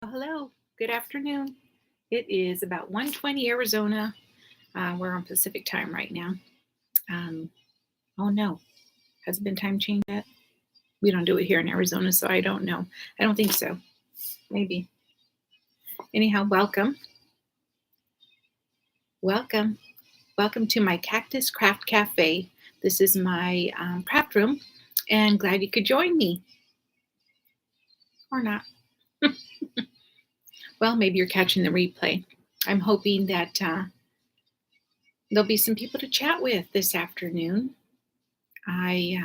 Well, hello, good afternoon. It is about 1:20 Arizona. We're on Pacific time right now. Um, oh no, has it been time change yet? We don't do it here in Arizona, so I don't know. I don't think so. Maybe. Anyhow, welcome, welcome to my Cactus Craft Cafe. This is my craft room, and glad you could join me, or not. Well, maybe you're catching the replay. I'm hoping that there'll be some people to chat with this afternoon. I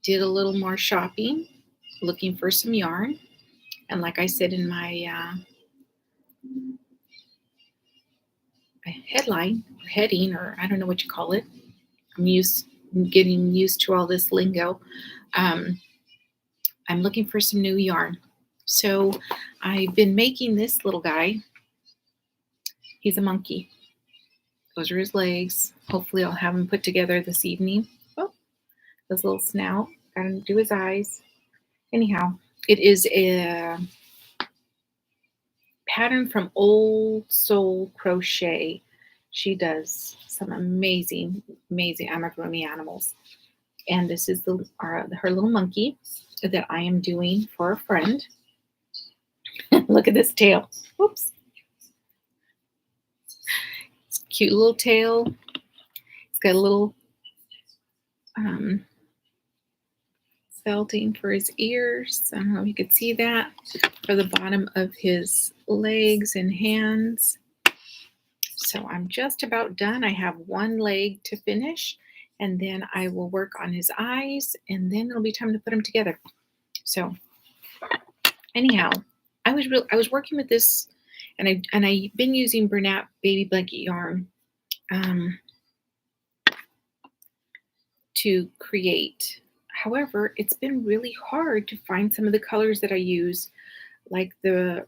did a little more shopping, looking for some yarn. And like I said in my headline or heading, or I don't know what you call it, I'm getting used to all this lingo. Um, I'm looking for some new yarn. So I've been making this little guy. He's a monkey. Those are his legs. Hopefully I'll have him put together this evening. Oh, his little snout. Gotta do his eyes. Anyhow, it is a pattern from Old Soul Crochet. She does some amazing amigurumi animals. And this is her little monkey that I am doing for a friend. Look at this tail. Whoops. It's a cute little tail. It's got a little felting for his ears. I don't know if you could see that. For the bottom of his legs and hands. So I'm just about done. I have one leg to finish, and then I will work on his eyes, and then it'll be time to put them together. So anyhow, I was working with this, and I've been using Bernat baby blanket yarn to create. However, it's been really hard to find some of the colors that I use, like the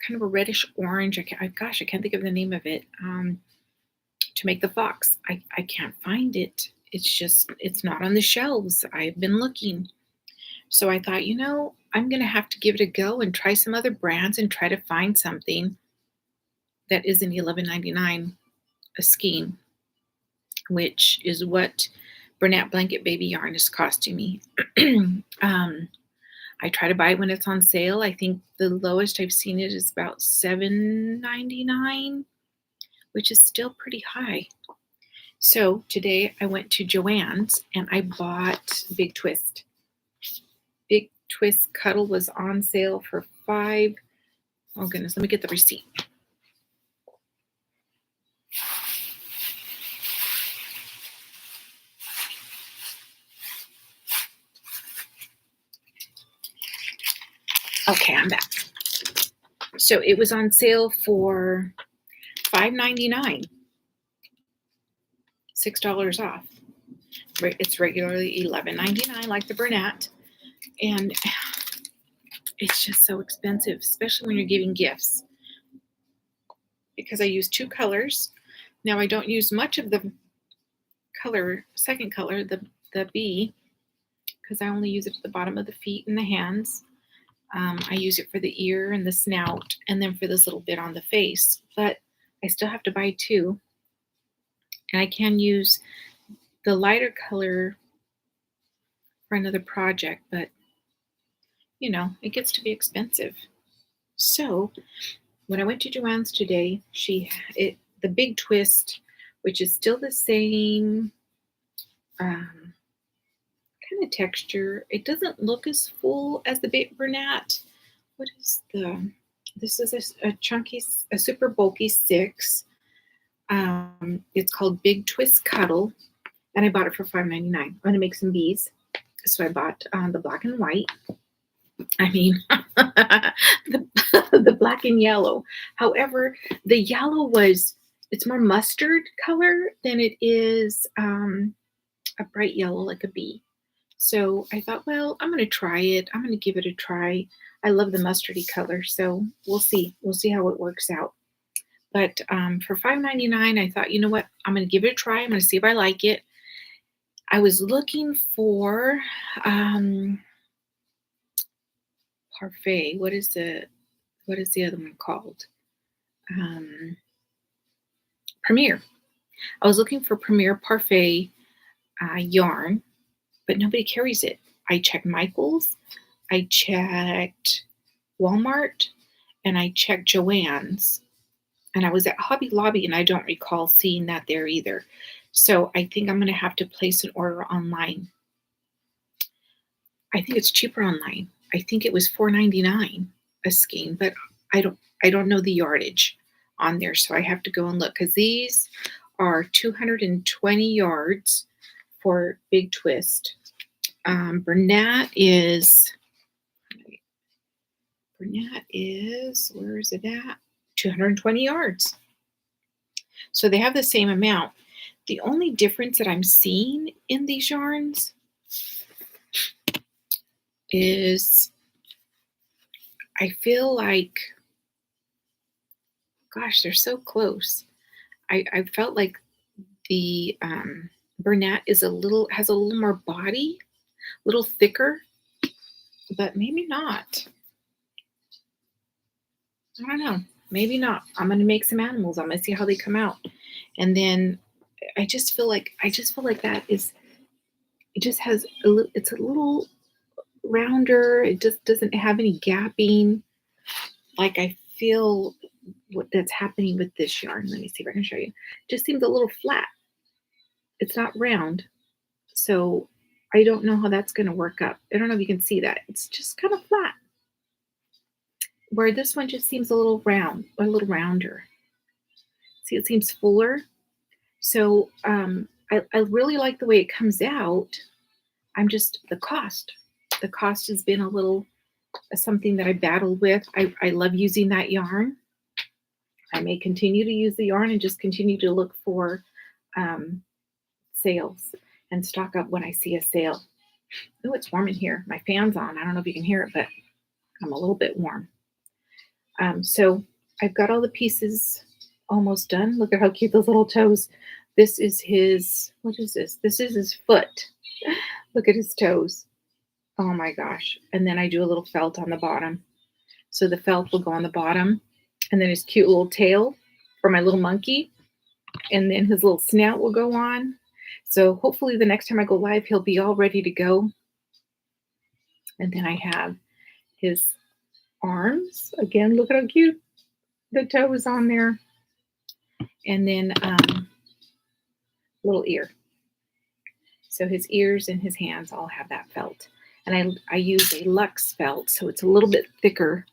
kind of a reddish orange. I can't think of the name of it. To make the fox, I can't find it. It's not on the shelves. I've been looking. So I thought, I'm going to have to give it a go and try some other brands and try to find something that isn't $11.99 a skein, which is what Bernat blanket baby yarn is costing me. I try to buy it when it's on sale. I think the lowest I've seen it is about $7.99, which is still pretty high. So today I went to Joann's and I bought Big Twist. Big Twist Cuddle was on sale for $5. Oh goodness, let me get the receipt. Okay, I'm back. So it was on sale for $5.99. $6 off. It's regularly $11.99 like the Bernat. And it's just so expensive, especially when you're giving gifts. Because I use two colors. Now I don't use much of the second color, the B, because I only use it at the bottom of the feet and the hands. I use it for the ear and the snout, and then for this little bit on the face. But I still have to buy two. And I can use the lighter color for another project, but it gets to be expensive. So when I went to Joann's today, the Big Twist, which is still the same kind of texture. It doesn't look as full as the Bernat. What is this is a super bulky 6. It's called Big Twist Cuddle, and I bought it for $5.99. I'm going to make some bees. So I bought the black and white. I mean, the black and yellow. However, the yellow it's more mustard color than it is a bright yellow like a bee. So I thought, well, I'm going to try it. I'm going to give it a try. I love the mustardy color, so we'll see. We'll see how it works out. But for $5.99, I thought, you know what? I'm going to give it a try. I'm going to see if I like it. I was looking for Parfait. What is the other one called? Premier. I was looking for Premier Parfait yarn, but nobody carries it. I checked Michael's, I checked Walmart, and I checked Joann's. And I was at Hobby Lobby, and I don't recall seeing that there either. So I think I'm going to have to place an order online. I think it's cheaper online. I think it was $4.99 a skein, but I don't know the yardage on there, so I have to go and look, because these are 220 yards for Big Twist. Bernat is, where is it at? 220 yards. So they have the same amount. The only difference that I'm seeing in these yarns is I feel like, gosh, they're so close. I felt like the Bernat has a little more body, a little thicker, but maybe not. I don't know. Maybe not. I'm gonna make some animals. I'm gonna see how they come out, and then I just feel like that is. It just has it's a little rounder. It just doesn't have any gapping. Like I feel what that's happening with this yarn. Let me see if I can show you. It just seems a little flat. It's not round, so I don't know how that's going to work up. I don't know if you can see that. It's just kind of flat. Where this one just seems a little round, a little rounder. See, it seems fuller. So I really like the way it comes out. I'm just, the cost has been a little something that I battled with. I love using that yarn. I may continue to use the yarn and just continue to look for sales and stock up when I see a sale. Oh, it's warm in here. My fan's on. I don't know if you can hear it, but I'm a little bit warm. So I've got all the pieces almost done. Look at how cute those little toes. This is his, what is this? This is his foot. Look at his toes. Oh my gosh. And then I do a little felt on the bottom. So the felt will go on the bottom. And then his cute little tail for my little monkey. And then his little snout will go on. So hopefully the next time I go live, he'll be all ready to go. And then I have his arms. Again, look at how cute the toe is on there. And then little ear. So his ears and his hands all have that felt. And I use a Luxe felt, so it's a little bit thicker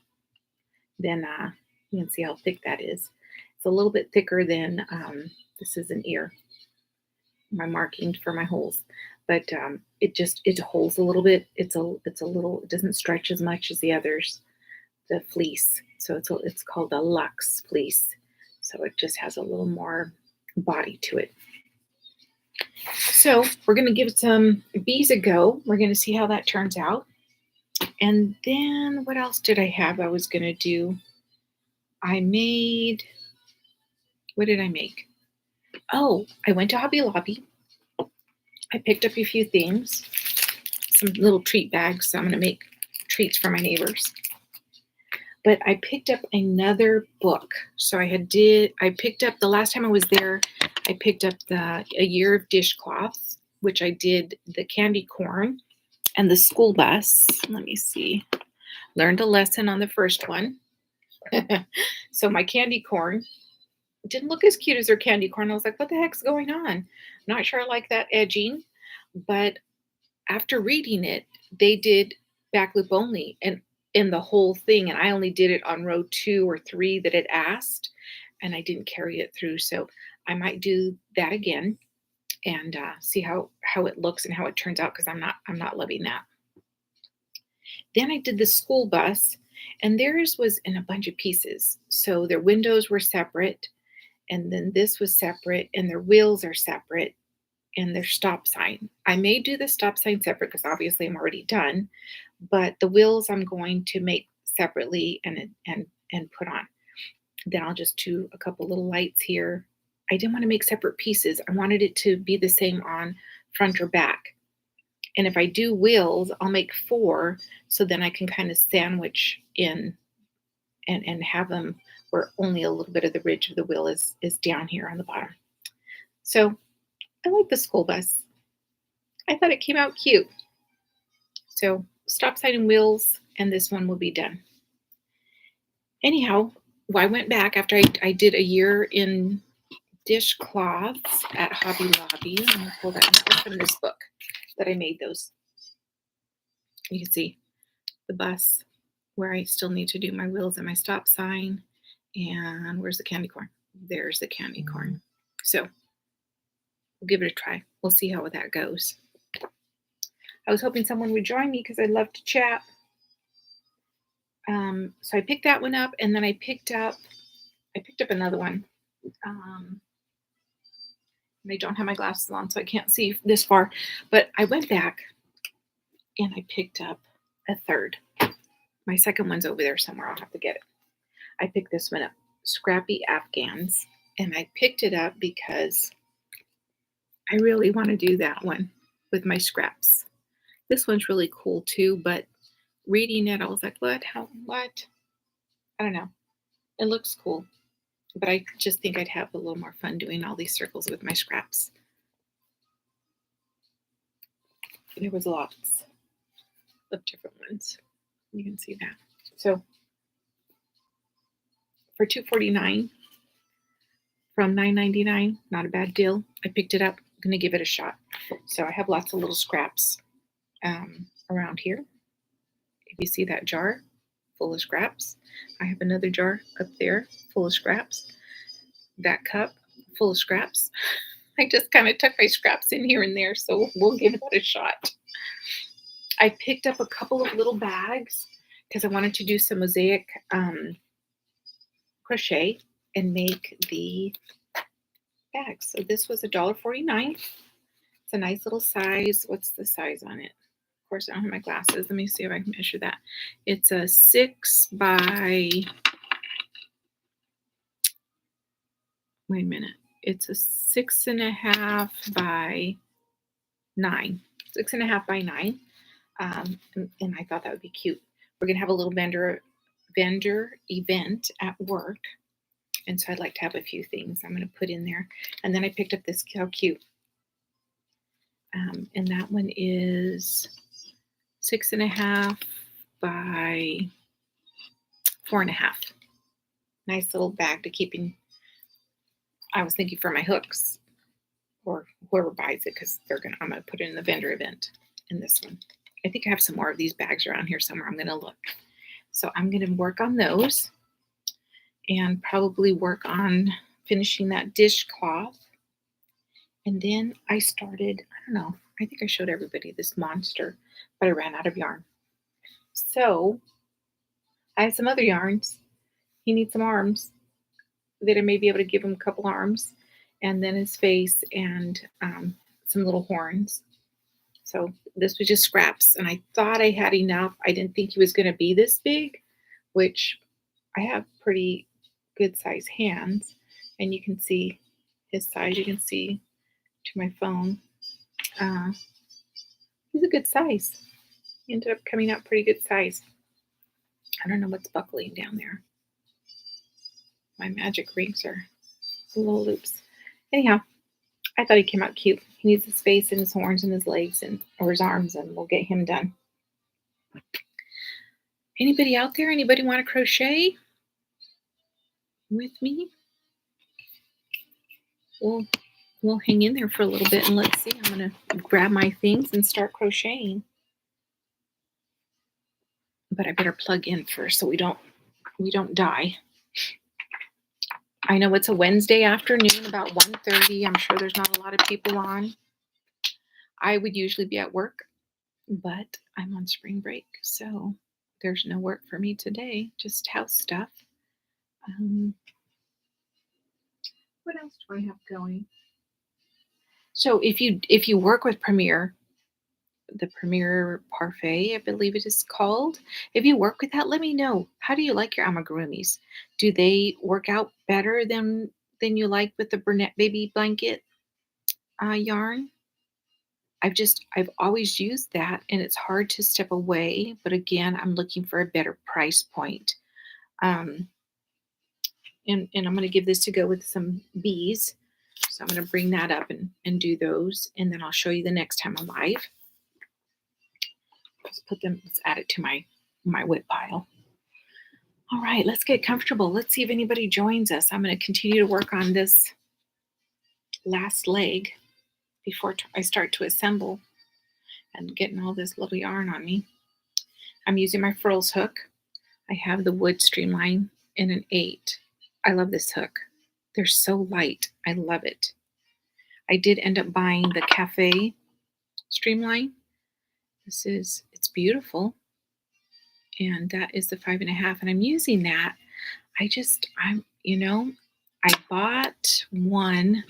than, you can see how thick that is. It's a little bit thicker than, this is an ear, my marking for my holes. But it holds a little bit. It's a little, it doesn't stretch as much as the others, the fleece. So it's called a Luxe fleece. So it just has a little more body to it. So we're going to give some bees a go. We're going to see how that turns out. And then what else did I have I was going to do? I made, what did I make? Oh, I went to Hobby Lobby. I picked up a few things, some little treat bags. So I'm going to make treats for my neighbors. But I picked up another book. So I picked up, the last time I was there, I picked up A Year of Dishcloths, which I did the candy corn and the school bus. Let me see. Learned a lesson on the first one. So my candy corn didn't look as cute as their candy corn. I was like, what the heck's going on? Not sure I like that edging. But after reading it, they did back loop only and in the whole thing. And I only did it on row 2 or 3 that it asked. And I didn't carry it through. So I might do that again and see how it looks and how it turns out, because I'm not loving that. Then I did the school bus, and theirs was in a bunch of pieces. So their windows were separate, and then this was separate, and their wheels are separate, and their stop sign. I may do the stop sign separate because obviously I'm already done, but the wheels I'm going to make separately and put on. Then I'll just do a couple little lights here. I didn't want to make separate pieces. I wanted it to be the same on front or back. And if I do wheels, I'll make 4, so then I can kind of sandwich in and have them where only a little bit of the ridge of the wheel is down here on the bottom. So I like the school bus. I thought it came out cute. So stop sign and wheels, and this one will be done. Anyhow, I went back after I did a year in dishcloths at Hobby Lobby. I'm gonna pull that out from this book that I made those. You can see the bus where I still need to do my wheels and my stop sign. And where's the candy corn? There's the candy corn. So we'll give it a try. We'll see how that goes. I was hoping someone would join me because I'd love to chat. So I picked that one up, and then I picked up another one. And I don't have my glasses on, so I can't see this far. But I went back and I picked up a third. My second one's over there somewhere. I'll have to get it. I picked this one up, Scrappy Afghans. And I picked it up because I really want to do that one with my scraps. This one's really cool too, but reading it, I was like, what? What? I don't know. It looks cool, but I just think I'd have a little more fun doing all these circles with my scraps. There was lots of different ones. You can see that. So for $2.49 from $9.99, not a bad deal. I picked it up. I'm going to give it a shot. So I have lots of little scraps around here. If you see that jar full of scraps, I have another jar up there full of scraps. That cup full of scraps. I just kind of tuck my scraps in here and there, so we'll give that a shot. I picked up a couple of little bags because I wanted to do some mosaic crochet and make the bags. So this was $1.49. It's a nice little size. What's the size on it? Of course, I don't have my glasses. Let me see if I can measure that. It's a 6 by, wait a minute. It's a 6.5 by 9. 6.5 by 9. And I thought that would be cute. We're going to have a little vendor event at work. And so I'd like to have a few things I'm going to put in there. And then I picked up this, how cute. And that one is 6.5 by 4.5. Nice little bag to keep in. I was thinking for my hooks or whoever buys it, because I'm going to put it in the vendor event in this one. I think I have some more of these bags around here somewhere. I'm going to look. So I'm going to work on those and probably work on finishing that dishcloth. And then I started, I don't know, I think I showed everybody this monster, but I ran out of yarn. So I have some other yarns. He needs some arms that I may be able to give him a couple arms, and then his face and some little horns. So this was just scraps, and I thought I had enough. I didn't think he was going to be this big, which I have pretty good size hands, and you can see his size. You can see to my phone. He's a good size. He ended up coming out pretty good size. I don't know what's buckling down there. My magic rings are little loops. Anyhow, I thought he came out cute. He needs his face and his horns and his legs or his arms, and we'll get him done. Anybody out there? Anybody want to crochet with me? We'll hang in there for a little bit and let's see. I'm going to grab my things and start crocheting. But I better plug in first so we don't die. I know it's a Wednesday afternoon, about 1:30. I'm sure there's not a lot of people on. I would usually be at work, but I'm on spring break, so there's no work for me today, just house stuff. What else do I have going? So if you work with Premier, the Premier Parfait, I believe it is called. If you work with that, let me know. How do you like your amigurumis? Do they work out better than you like with the Burnett Baby Blanket yarn? I've always used that, and it's hard to step away. But again, I'm looking for a better price point. Um, and I'm going to give this to go with some bees. So I'm going to bring that up and do those. And then I'll show you the next time I'm live. Let's add it to my WIP pile. All right, let's get comfortable. Let's see if anybody joins us. I'm going to continue to work on this last leg before I start to assemble and getting all this little yarn on me. I'm using my frills hook. I have the wood streamline in an 8. I love this hook. They're so light. I love it. I did end up buying the cafe streamline. It's beautiful. And that is the 5.5. And I'm using that. I bought one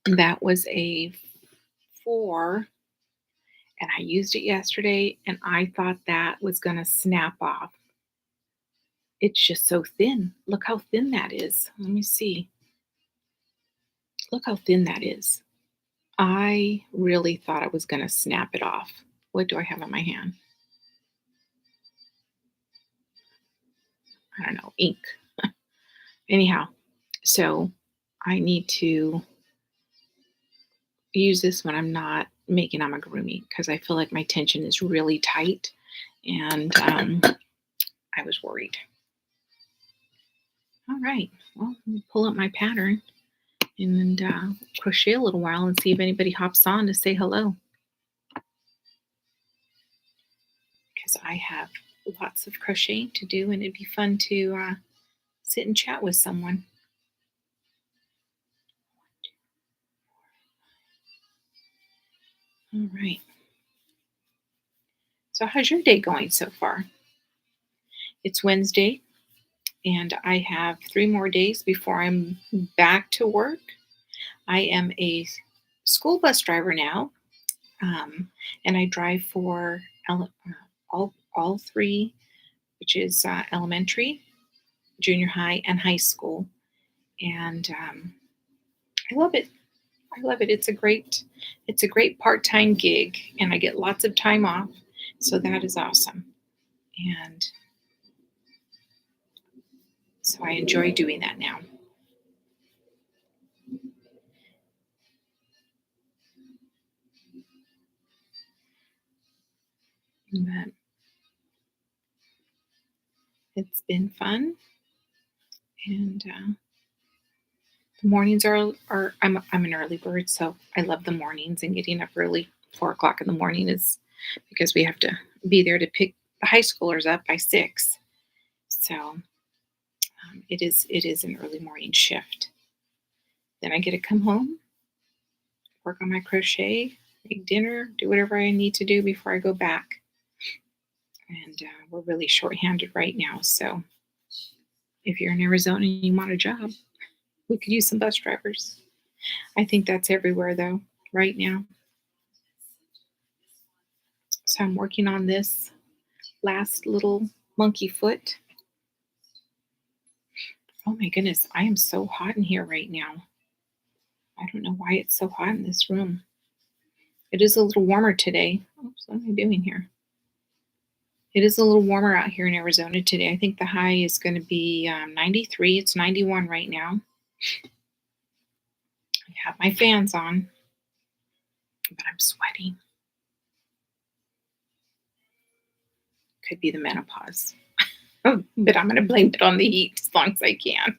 that was a 4, and I used it yesterday, and I thought that was going to snap off. It's just so thin. Look how thin that is. Let me see. Look how thin that is. I really thought I was going to snap it off. What do I have on my hand? I don't know, ink. Anyhow, so I need to use this when I'm not making amigurumi because I feel like my tension is really tight, and I was worried. All right, well, let me pull up my pattern and crochet a little while and see if anybody hops on to say hello. Because I have lots of crocheting to do, and it'd be fun to sit and chat with someone. All right. So how's your day going so far? It's Wednesday, and I have 3 more days before I'm back to work. I am a school bus driver now, and I drive for all 3, which is elementary, junior high, and high school. And I love it. I love it. It's a great part-time gig, and I get lots of time off, so that is awesome. And so I enjoy doing that now. But it's been fun, and the mornings are I'm an early bird, so I love the mornings and getting up early. 4 o'clock in the morning is because we have to be there to pick the high schoolers up by 6. So it is an early morning shift. Then I get to come home, work on my crochet, make dinner, do whatever I need to do before I go back. And we're really shorthanded right now. So if you're in Arizona and you want a job, we could use some bus drivers. I think that's everywhere though, right now. So I'm working on this last little monkey foot. Oh my goodness, I am so hot in here right now. I don't know why it's so hot in this room. It is a little warmer today. Oops, what am I doing here? It is a little warmer out here in Arizona today. I think the high is going to be 93. It's 91 right now. I have my fans on, but I'm sweating. Could be the menopause. But I'm going to blame it on the heat as long as I can.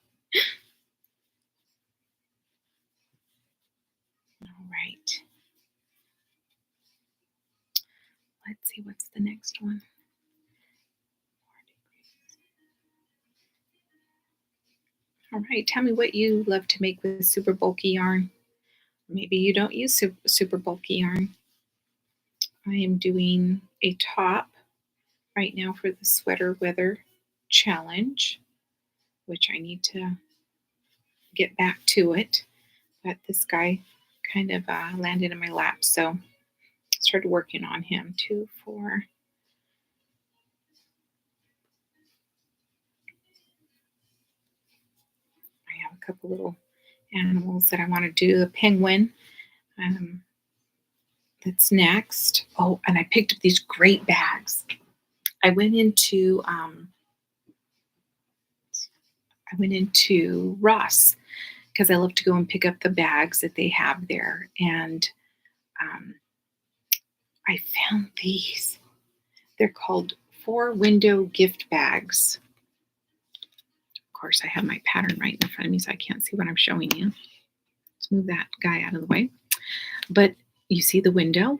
All right. Let's see, what's the next one? All right, tell me what you love to make with super bulky yarn. Maybe you don't use super bulky yarn. I am doing a top right now for the sweater weather challenge, which I need to get back to it. But this guy kind of landed in my lap, so I started working on him too for I have a couple little animals that I want to do. A penguin. That's next. Oh, and I picked up these great bags. I went into Ross because I love to go and pick up the bags that they have there, and um, I found these. They're called 4-window gift bags. Of course, I have my pattern right in front of me, so I can't see what I'm showing you. Let's move that guy out of the way. But you see the window,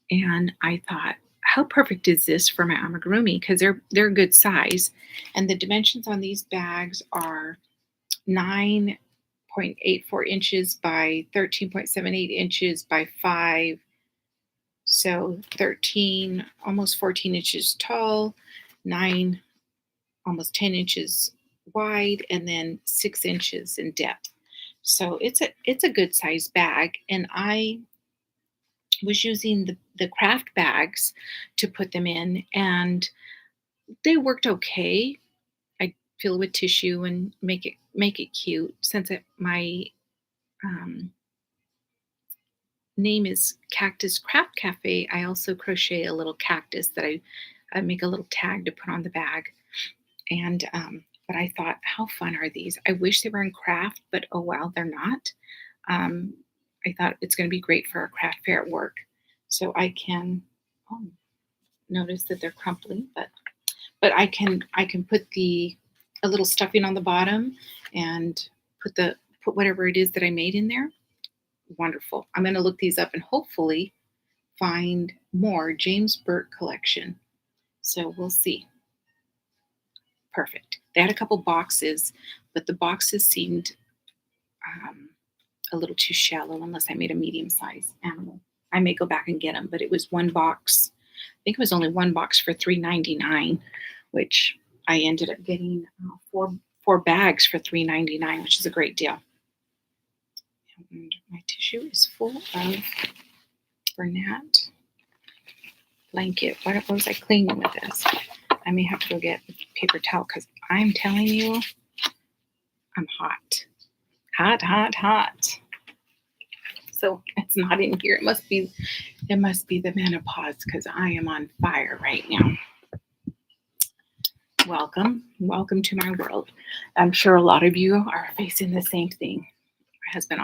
and I thought, how perfect is this for my amigurumi? Because they're a good size, and the dimensions on these bags are 9.84 inches by 13.78 inches by 5, so 13, almost 14 inches tall, 9, almost 10 inches wide, and then 6 inches in depth. So it's a good size bag, and I was using the craft bags to put them in, and they worked okay. I fill it with tissue and make it cute. Since my um, name is Cactus Craft Cafe, I also crochet a little cactus that I make a little tag to put on the bag. And but I thought, how fun are these? I wish they were in craft, but oh well, they're not. Um, I thought it's going to be great for a craft fair at work, so I can. Oh, notice that they're crumply, but I can put a little stuffing on the bottom and put whatever it is that I made in there. Wonderful. I'm going to look these up and hopefully find more James Burt collection. So we'll see. Perfect. They had a couple boxes, but the boxes seemed a little too shallow unless I made a medium-sized animal. I may go back and get them, but it was one box. I think it was only one box for $3.99, which I ended up getting four bags for $3.99, which is a great deal. And my tissue is full of Bernat blanket. What was I cleaning with this? I may have to go get a paper towel because I'm telling you, I'm hot. Hot, hot, hot. So it's not in here. It must be the menopause because I am on fire right now. Welcome to my world. I'm sure a lot of you are facing the same thing. My husband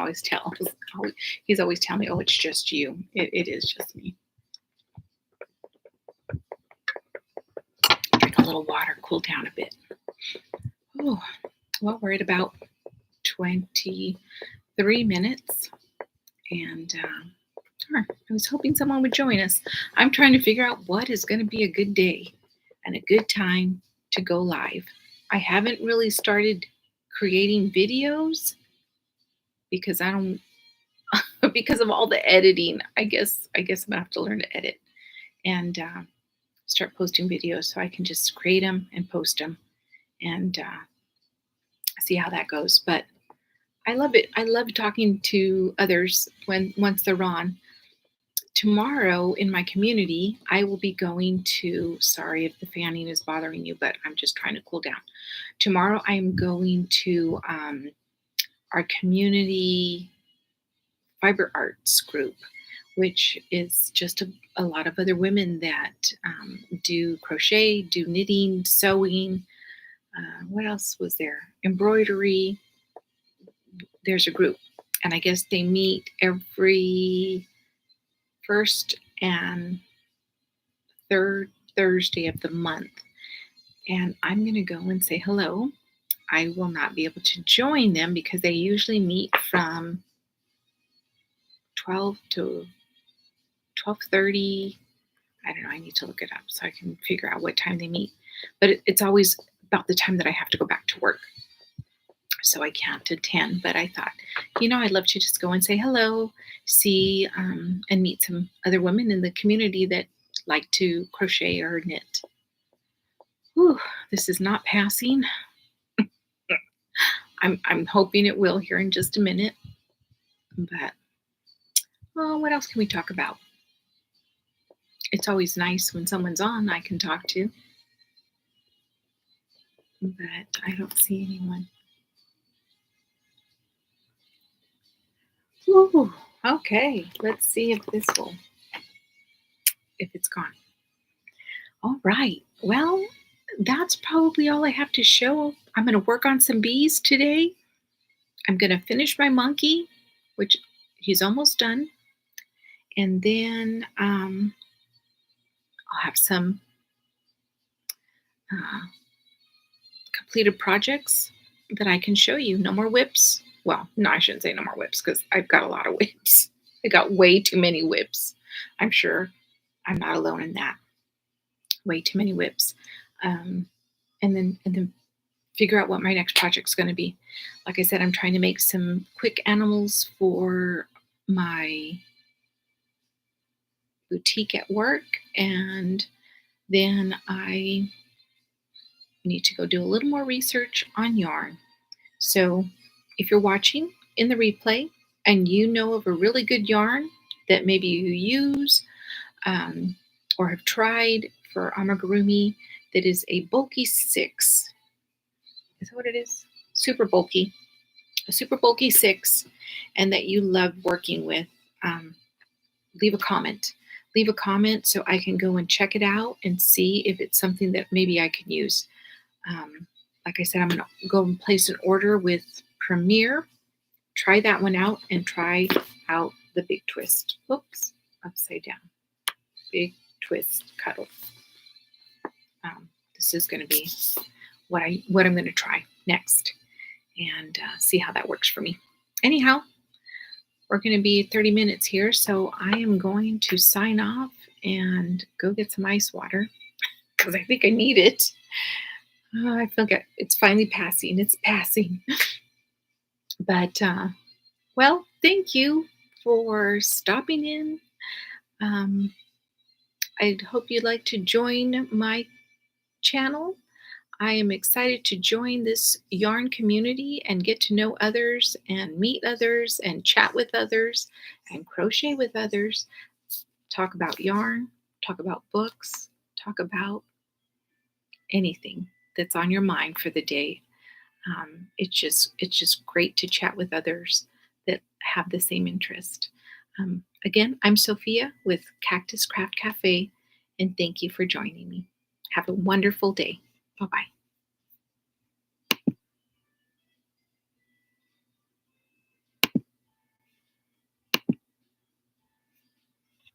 he's always telling me, oh, it's just you. It is just me. Drink a little water, cool down a bit. Oh, well, we're at about 23 minutes. And I was hoping someone would join us. I'm trying to figure out what is going to be a good day and a good time to go live. I haven't really started creating videos because because of all the editing. I guess I'm gonna have to learn to edit and start posting videos so I can just create them and post them and see how that goes. But I love it. I love talking to others once they're on. Tomorrow in my community, I will be going to, sorry if the fanning is bothering you, but I'm just trying to cool down. Tomorrow I am going to our community fiber arts group, which is just a lot of other women that do crochet, do knitting, sewing. What else was there? Embroidery. There's a group, and I guess they meet every first and third Thursday of the month. And I'm going to go and say hello. I will not be able to join them because they usually meet from 12 to 12:30. I don't know. I need to look it up so I can figure out what time they meet. But it's always about the time that I have to go back to work. So I can't attend. But I thought, I'd love to just go and say hello, see and meet some other women in the community that like to crochet or knit. Whew, this is not passing. I'm hoping it will here in just a minute. But what else can we talk about? It's always nice when someone's on I can talk to. But I don't see anyone. Ooh, Okay, let's see if it's gone. All right. Well, that's probably all I have to show. I'm going to work on some bees today. I'm going to finish my monkey, which he's almost done. And then I'll have some uh, completed projects that I can show you. No more whips. Well, no, I shouldn't say no more whips because I've got a lot of whips. I got way too many whips. I'm sure I'm not alone in that. Way too many whips. Um, and then figure out what my next project's going to be. Like I said, I'm trying to make some quick animals for my boutique at work, and then I need to go do a little more research on yarn. So if you're watching in the replay and you know of a really good yarn that maybe you use or have tried for amigurumi that is a bulky 6, is that what it is? Super bulky, a super bulky 6, and that you love working with, um, leave a comment. Leave a comment so I can go and check it out and see if it's something that maybe I can use. Um, like I said, I'm going to go and place an order with Premiere. Try that one out and try out the big twist. Oops, upside down. Big twist cuddle. This is going to be what I'm going to try next, and see how that works for me. Anyhow, we're going to be 30 minutes here, so I am going to sign off and go get some ice water because I think I need it. I feel like it's finally passing. It's passing. But, well, thank you for stopping in. I hope you'd like to join my channel. I am excited to join this yarn community and get to know others and meet others and chat with others and crochet with others. Talk about yarn, talk about books, talk about anything that's on your mind for the day. It's just great to chat with others that have the same interest. Again, I'm Sophia with Cactus Craft Cafe, and thank you for joining me. Have a wonderful day. Bye bye.